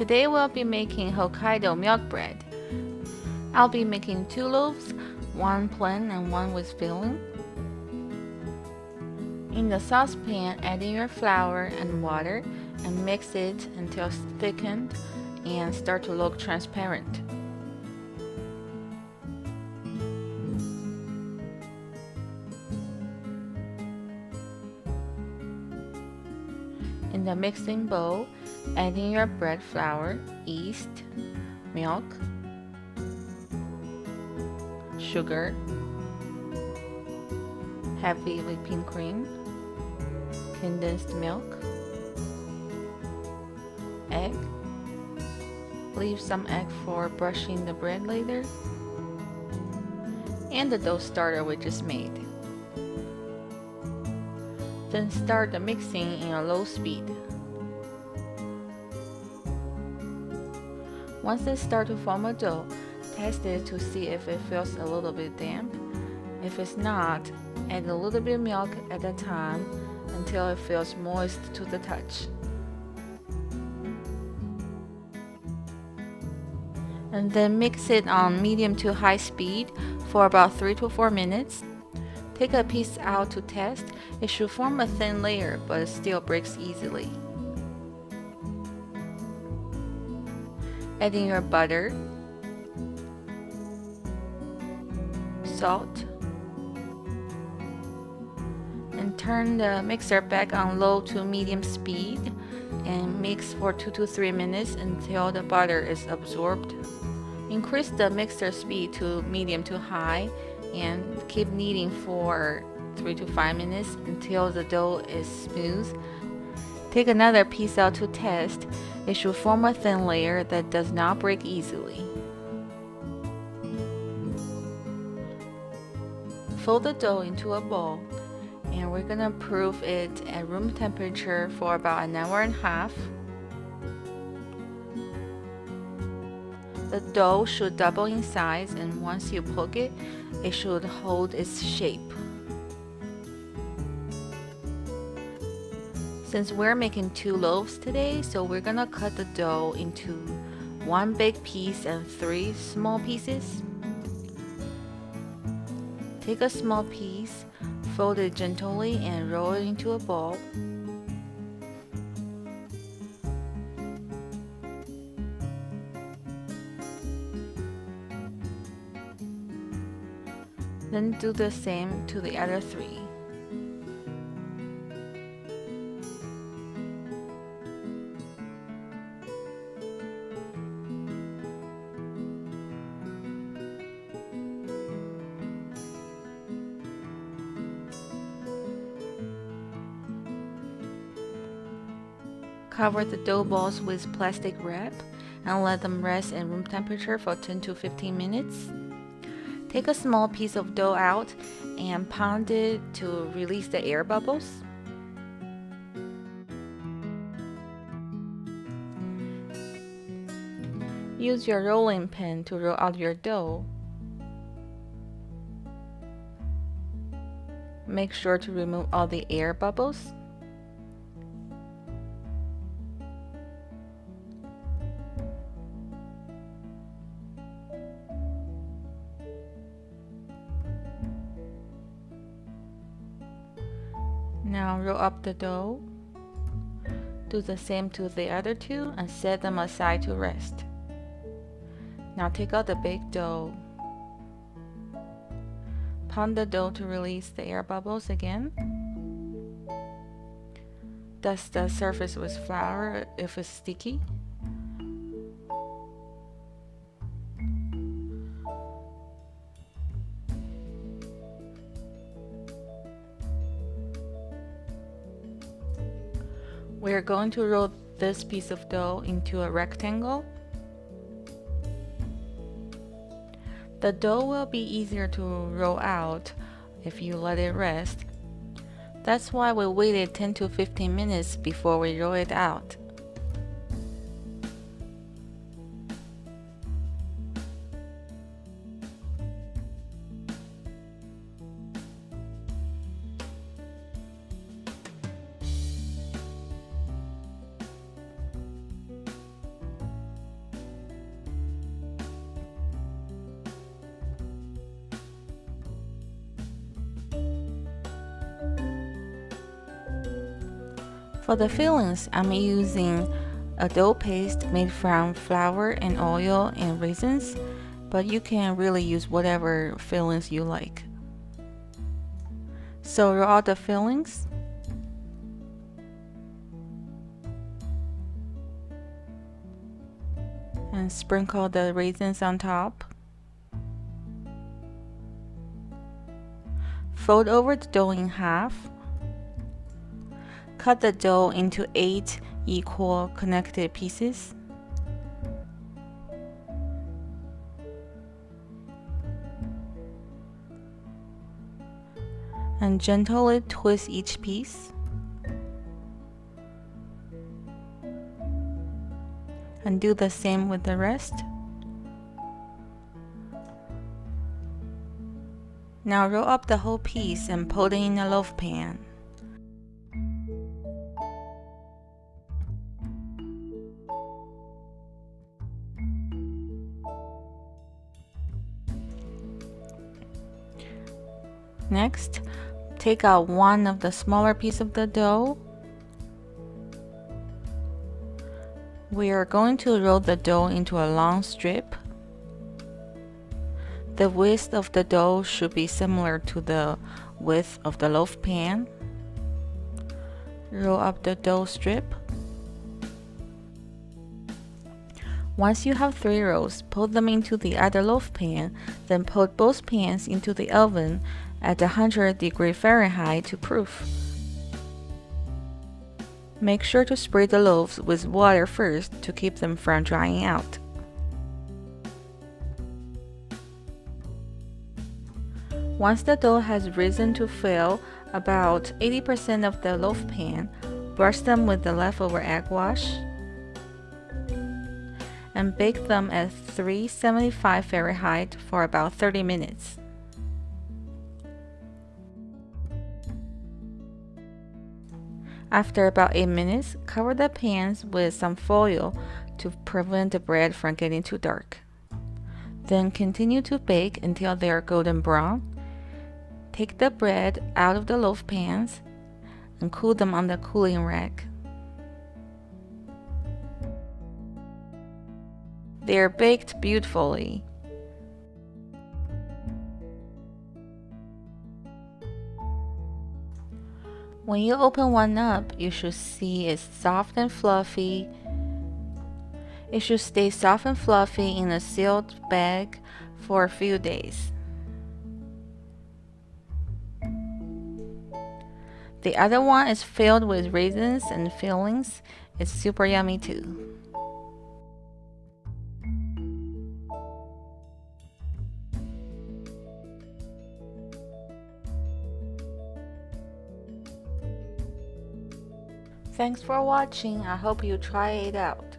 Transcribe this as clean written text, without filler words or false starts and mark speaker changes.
Speaker 1: Today we'll be making Hokkaido milk bread. I'll be making 2 loaves, one plain and one with filling. In the saucepan, add in your flour and water and mix it until it's thickened and start to look transparent. In the mixing bowl, add in your bread flour, yeast, milk, sugar, heavy whipping cream, condensed milk, egg. Leave some egg for brushing the bread later, and the dough starter we just made. Then start the mixing in a low speed. Once it starts to form a dough, test it to see if it feels a little bit damp. If it's not, add a little bit of milk at a time until it feels moist to the touch. And then mix it on medium to high speed for about 3 to 4 minutes. Take a piece out to test. It should form a thin layer, but it still breaks easily. Add in your butter, salt, and turn the mixer back on low to medium speed and mix for 2 to 3 minutes until the butter is absorbed. Increase the mixer speed to medium to high and keep kneading for 3 to 5 minutes until the dough is smooth. Take another piece out to test. It should form a thin layer that does not break easily. Fold the dough into a bowl, and we're gonna proof it at room temperature for about an hour and a half. The dough should double in size, and once you poke it, it should hold its shape. Since we're making 2 loaves today, so we're gonna cut the dough into 1 big piece and 3 small pieces. Take a small piece, fold it gently and roll it into a ball. Then do the same to the other 3. Cover the dough balls with plastic wrap and let them rest at room temperature for 10 to 15 minutes. Take a small piece of dough out and pound it to release the air bubbles. Use your rolling pin to roll out your dough. Make sure to remove all the air bubbles. Now roll up the dough. Do the same to the other 2 and set them aside to rest. Now take out the big dough. Pound the dough to release the air bubbles again. Dust the surface with flour if it's sticky. We're going to roll this piece of dough into a rectangle. The dough will be easier to roll out if you let it rest. That's why we waited 10 to 15 minutes before we roll it out. For the fillings, I'm using a dough paste made from flour and oil and raisins, but you can really use whatever fillings you like. So roll out the fillings. And sprinkle the raisins on top. Fold over the dough in half. Cut the dough into 8 equal connected pieces. And gently twist each piece. And do the same with the rest. Now roll up the whole piece and put it in a loaf pan. Next, take out one of the smaller pieces of the dough. We are going to roll the dough into a long strip. The width of the dough should be similar to the width of the loaf pan. Roll up the dough strip. Once you have 3 rolls, put them into the other loaf pan, then put both pans into the oven at 100° Fahrenheit to proof. Make sure to spray the loaves with water first to keep them from drying out. Once the dough has risen to fill about 80% of the loaf pan, brush them with the leftover egg wash and bake them at 375 Fahrenheit for about 30 minutes. After about 8 minutes, cover the pans with some foil to prevent the bread from getting too dark. Then continue to bake until they are golden brown. Take the bread out of the loaf pans and cool them on the cooling rack. They are baked beautifully. When you open one up, you should see it's soft and fluffy. It should stay soft and fluffy in a sealed bag for a few days. The other one is filled with raisins and fillings. It's super yummy too. Thanks for watching. I hope you try it out.